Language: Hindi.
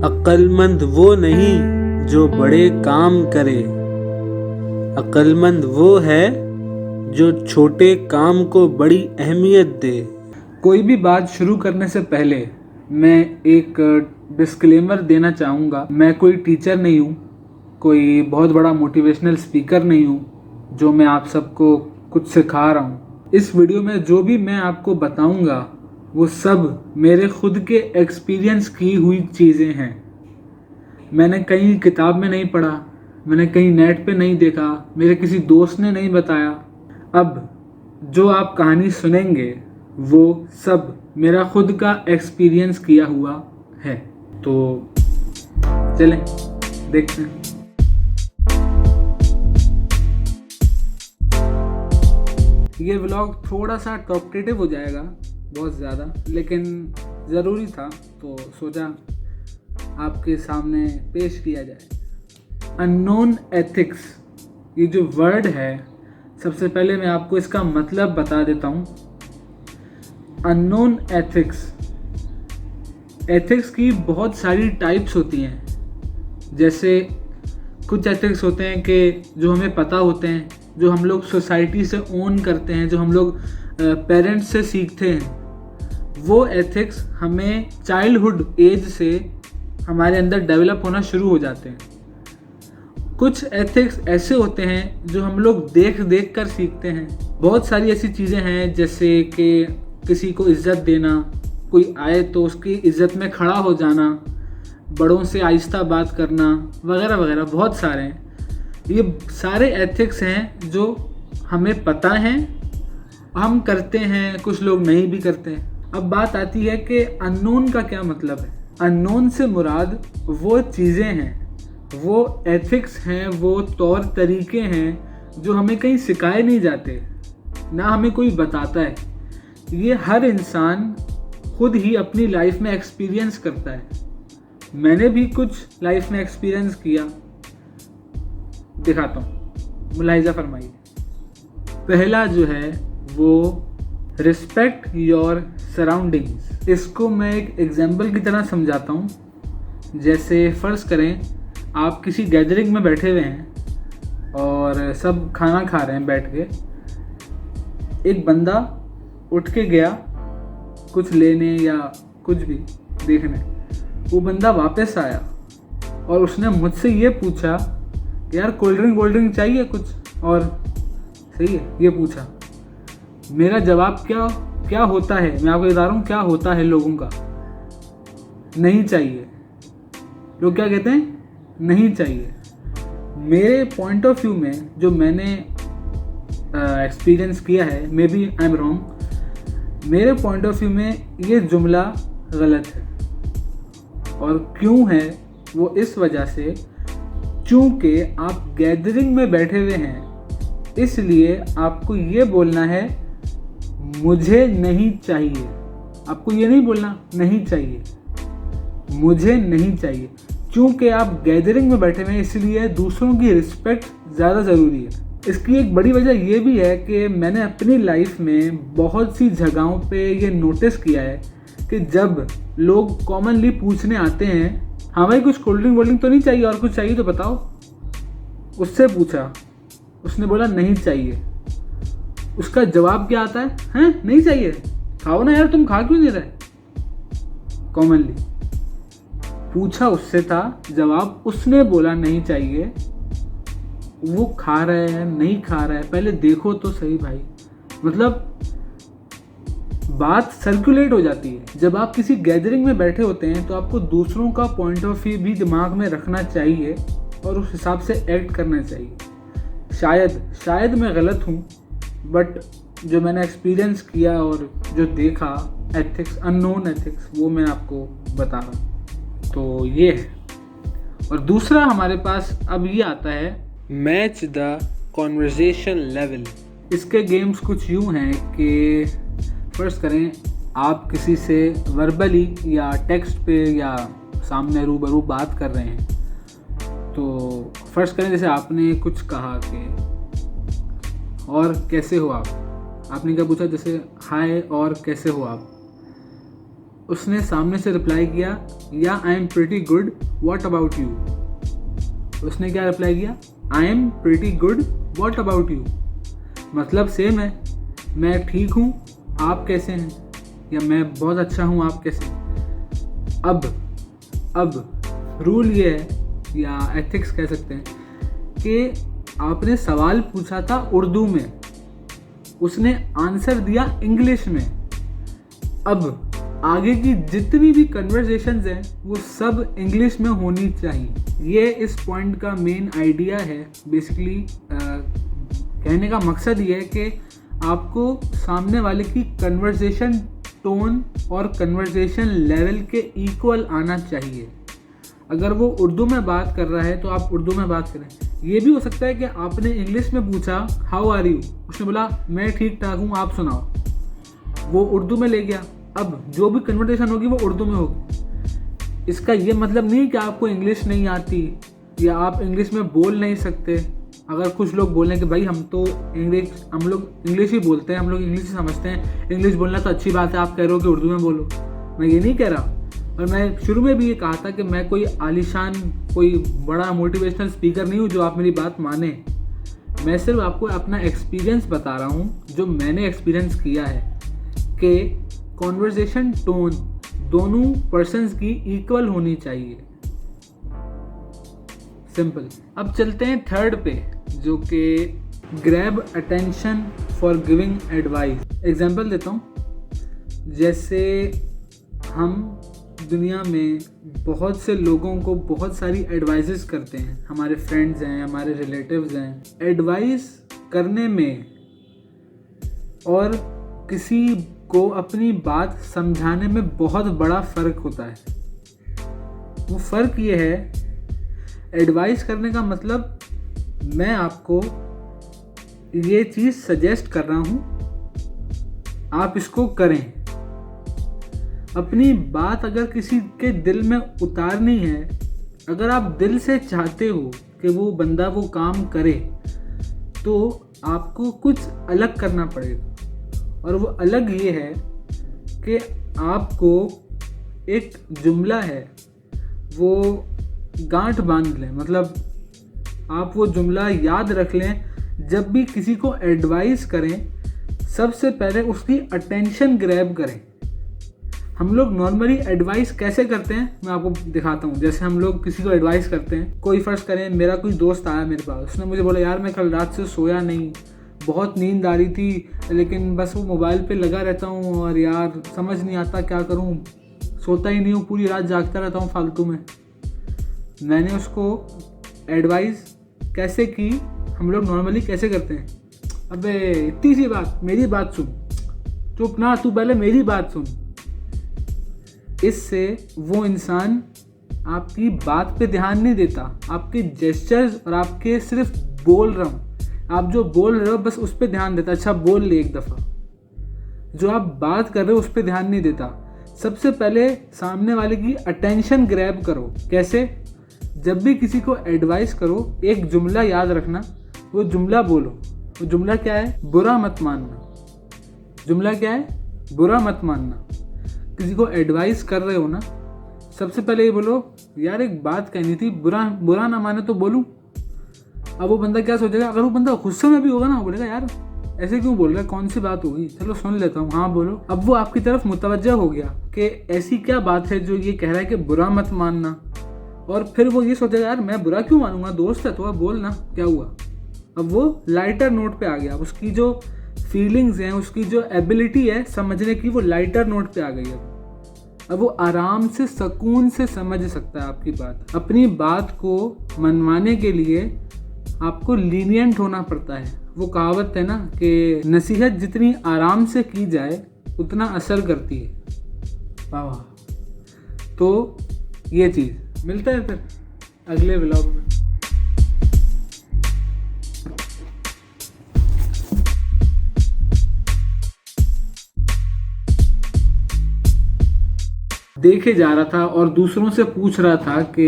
अक्लमंद वो नहीं जो बड़े काम करे, अक्लमंद वो है जो छोटे काम को बड़ी अहमियत दे। कोई भी बात शुरू करने से पहले मैं एक डिस्क्लेमर देना चाहूँगा। मैं कोई टीचर नहीं हूँ, कोई बहुत बड़ा मोटिवेशनल स्पीकर नहीं हूँ जो मैं आप सबको कुछ सिखा रहा हूँ। इस वीडियो में जो भी मैं आपको बताऊँगा वो सब मेरे खुद के एक्सपीरियंस की हुई चीज़ें हैं। मैंने कहीं किताब में नहीं पढ़ा, मैंने कहीं नेट पे नहीं देखा, मेरे किसी दोस्त ने नहीं बताया। अब जो आप कहानी सुनेंगे वो सब मेरा खुद का एक्सपीरियंस किया हुआ है। तो चलें देखते हैं। ये व्लॉग थोड़ा सा टॉकटेटिव हो जाएगा, बहुत ज़्यादा, लेकिन ज़रूरी था तो सोचा आपके सामने पेश किया जाए। अननोन एथिक्स, ये जो वर्ड है, सबसे पहले मैं आपको इसका मतलब बता देता हूँ। अननोन एथिक्स, एथिक्स की बहुत सारी टाइप्स होती हैं। जैसे कुछ एथिक्स होते हैं कि जो हमें पता होते हैं, जो हम लोग सोसाइटी से ओन करते हैं, जो हम लोग पेरेंट्स से सीखते हैं। वो एथिक्स हमें चाइल्डहुड एज से हमारे अंदर डेवलप होना शुरू हो जाते हैं। कुछ एथिक्स ऐसे होते हैं जो हम लोग देख देख कर सीखते हैं। बहुत सारी ऐसी चीज़ें हैं जैसे कि किसी को इज़्ज़त देना, कोई आए तो उसकी इज़्ज़त में खड़ा हो जाना, बड़ों से आहिस्ता बात करना, वगैरह वगैरह, बहुत सारे हैं। ये सारे एथिक्स हैं जो हमें पता हैं, हम करते हैं, कुछ लोग नहीं भी करते हैं। अब बात आती है कि अननोन का क्या मतलब है। अननोन से मुराद वो चीज़ें हैं, वो एथिक्स हैं, वो तौर तरीके हैं जो हमें कहीं सिखाए नहीं जाते, ना हमें कोई बताता है। ये हर इंसान खुद ही अपनी लाइफ में एक्सपीरियंस करता है। मैंने भी कुछ लाइफ में एक्सपीरियंस किया, दिखाता हूँ, मुलाहिजा फरमाइए। पहला जो है वो रिस्पेक्ट योर सराउंडिंग्स। इसको मैं एक एग्जाम्पल की तरह समझाता हूँ। जैसे फ़र्ज़ करें आप किसी गैदरिंग में बैठे हुए हैं और सब खाना खा रहे हैं बैठ के। एक बंदा उठ के गया कुछ लेने या कुछ भी देखने। वो बंदा वापस आया और उसने मुझसे ये पूछा कि यार कोल्ड ड्रिंक चाहिए कुछ, और सही है ये पूछा। मेरा जवाब क्या होता है, मैं आपको बता रहा हूँ क्या होता है लोगों का। नहीं चाहिए। लोग क्या कहते हैं? नहीं चाहिए। मेरे पॉइंट ऑफ व्यू में जो मैंने एक्सपीरियंस किया है, maybe I am wrong, मेरे पॉइंट ऑफ व्यू में ये जुमला गलत है। और क्यों है वो इस वजह से, चूँकि आप गैदरिंग में बैठे हुए हैं, इसलिए आपको ये बोलना है मुझे नहीं चाहिए। आपको ये नहीं बोलना नहीं चाहिए, मुझे नहीं चाहिए। क्योंकि आप गैदरिंग में बैठे हुए हैं, इसलिए दूसरों की रिस्पेक्ट ज़्यादा ज़रूरी है। इसकी एक बड़ी वजह ये भी है कि मैंने अपनी लाइफ में बहुत सी जगहों पे ये नोटिस किया है कि जब लोग कॉमनली पूछने आते हैं, हाँ भाई कुछ कोल्ड ड्रिंक तो नहीं चाहिए, और कुछ चाहिए तो बताओ। उससे पूछा, उसने बोला नहीं चाहिए। उसका जवाब क्या आता है? हैं नहीं चाहिए, खाओ ना यार, तुम खा क्यों नहीं रहे? कॉमनली पूछा उससे था, जवाब उसने बोला नहीं चाहिए। वो खा रहा है नहीं खा रहा है, पहले देखो तो सही भाई। मतलब बात सर्कुलेट हो जाती है। जब आप किसी गैदरिंग में बैठे होते हैं तो आपको दूसरों का पॉइंट ऑफ व्यू भी दिमाग में रखना चाहिए और उस हिसाब से एक्ट करना चाहिए। शायद मैं गलत हूँ, बट जो मैंने एक्सपीरियंस किया और जो देखा एथिक्स, अननोन एथिक्स, वो मैं आपको बता रहा हूँ। तो ये है। और दूसरा हमारे पास अब ये आता है मैच द कॉन्वर्जेशन लेवल। इसके गेम्स कुछ यूँ हैं कि फर्स्ट करें आप किसी से वर्बली या टेक्स्ट पे या सामने रूबरू बात कर रहे हैं। तो फर्स्ट करें जैसे आपने कुछ कहा कि और कैसे हो आप। आपने क्या पूछा? जैसे हाय और कैसे हो आप। उसने सामने से रिप्लाई किया, या I am pretty good, what about you. उसने क्या रिप्लाई किया, I am pretty good, what about you. मतलब सेम है, मैं ठीक हूँ, आप कैसे हैं, या मैं बहुत अच्छा हूँ, आप कैसे हैं। अब रूल ये है, या एथिक्स कह सकते हैं, कि आपने सवाल पूछा था उर्दू में, उसने आंसर दिया इंग्लिश में। अब आगे की जितनी भी कन्वर्सेशंस हैं वो सब इंग्लिश में होनी चाहिए। ये इस पॉइंट का मेन आइडिया है। बेसिकली कहने का मकसद ये है कि आपको सामने वाले की कन्वर्सेशन टोन और कन्वर्सेशन लेवल के इक्वल आना चाहिए। अगर वो उर्दू में बात कर रहा है तो आप उर्दू में बात करें। ये भी हो सकता है कि आपने इंग्लिश में पूछा हाउ आर यू, उसने बोला मैं ठीक ठाक हूँ, आप सुनाओ, वो उर्दू में ले गया। अब जो भी कन्वर्सेशन होगी वो उर्दू में होगी। इसका ये मतलब नहीं कि आपको इंग्लिश नहीं आती या आप इंग्लिश में बोल नहीं सकते। अगर कुछ लोग बोलें कि भाई हम लोग इंग्लिश ही बोलते हैं, हम लोग इंग्लिश ही समझते हैं, इंग्लिश बोलना तो अच्छी बात है, आप कह रहे हो कि उर्दू में बोलो, मैं ये नहीं कह रहा। और मैं शुरू में भी ये कहा था कि मैं कोई आलीशान, कोई बड़ा मोटिवेशनल स्पीकर नहीं हूँ जो आप मेरी बात माने। मैं सिर्फ आपको अपना एक्सपीरियंस बता रहा हूँ, जो मैंने एक्सपीरियंस किया है कि कॉन्वर्सेशन टोन दोनों पर्सन्स की इक्वल होनी चाहिए। सिंपल। अब चलते हैं थर्ड पे, जो कि grab attention for giving advice. Example देता हूँ। जैसे हम दुनिया में बहुत से लोगों को बहुत सारी एडवाइसेस करते हैं, हमारे फ्रेंड्स हैं, हमारे रिलेटिव्स हैं। एडवाइस करने में और किसी को अपनी बात समझाने में बहुत बड़ा फ़र्क होता है। वो फ़र्क ये है, एडवाइस करने का मतलब मैं आपको ये चीज़ सजेस्ट कर रहा हूँ, आप इसको करें। अपनी बात अगर किसी के दिल में उतारनी है, अगर आप दिल से चाहते हो कि वो बंदा वो काम करे, तो आपको कुछ अलग करना पड़ेगा। और वो अलग ये है कि आपको एक जुमला है वो गांठ बांध लें। मतलब आप वो जुमला याद रख लें, जब भी किसी को एडवाइस करें सबसे पहले उसकी अटेंशन ग्रैब करें। हम लोग नॉर्मली एडवाइस कैसे करते हैं मैं आपको दिखाता हूँ। जैसे हम लोग किसी को एडवाइस करते हैं, कोई फ़र्ज़ करें मेरा कोई दोस्त आया मेरे पास, उसने मुझे बोला यार मैं कल रात से सोया नहीं, बहुत नींद आ रही थी, लेकिन बस वो मोबाइल पे लगा रहता हूँ और यार समझ नहीं आता क्या करूँ, सोता ही नहीं हूँ, पूरी रात जागता रहता हूँ फालतू में। मैंने उसको एडवाइस कैसे की, हम लोग नॉर्मली कैसे करते हैं, अबे इतनी सी बात, मेरी बात सुन, चुप ना, तू पहले मेरी बात सुन। इससे वो इंसान आपकी बात पे ध्यान नहीं देता, आपके जेस्चर्स और आपके सिर्फ बोल रहा हूँ, आप जो बोल रहे हो बस उस पर ध्यान देता। अच्छा बोल ले एक दफ़ा, जो आप बात कर रहे हो उस पर ध्यान नहीं देता। सबसे पहले सामने वाले की अटेंशन ग्रैब करो। कैसे? जब भी किसी को एडवाइस करो, एक जुमला याद रखना, वो जुमला बोलो। वो जुमला क्या है? बुरा मत मानना। जुमला क्या है? बुरा मत मानना। किसी को एडवाइस कर रहे हो ना, सबसे पहले ये बोलो यार एक बात कहनी थी, बुरा ना माने तो बोलूं। अब वो बंदा क्या सोचेगा, अगर वो बंदा गुस्से में भी होगा ना, वो बोलेगा यार ऐसे क्यों बोल रहा है, कौन सी बात होगी, चलो सुन लेता हूँ, हाँ बोलो। अब वो आपकी तरफ मुतवज्जा हो गया कि ऐसी क्या बात है जो ये कह रहा है कि बुरा मत मानना। और फिर वो ये सोचेगा यार मैं बुरा क्यों मानूंगा, दोस्त है तो अब बोलना क्या हुआ। अब वो लाइटर नोट पे आ गया, उसकी जो फीलिंग्स हैं, उसकी जो एबिलिटी है समझने की, वो लाइटर नोट पे आ गई है। अब वो आराम से सुकून से समझ सकता है आपकी बात। अपनी बात को मनवाने के लिए आपको लीनियंट होना पड़ता है। वो कहावत है ना कि नसीहत जितनी आराम से की जाए उतना असर करती है। वाह वाह। तो ये चीज़ मिलता है फिर अगले व्लॉग में। देखे जा रहा था और दूसरों से पूछ रहा था कि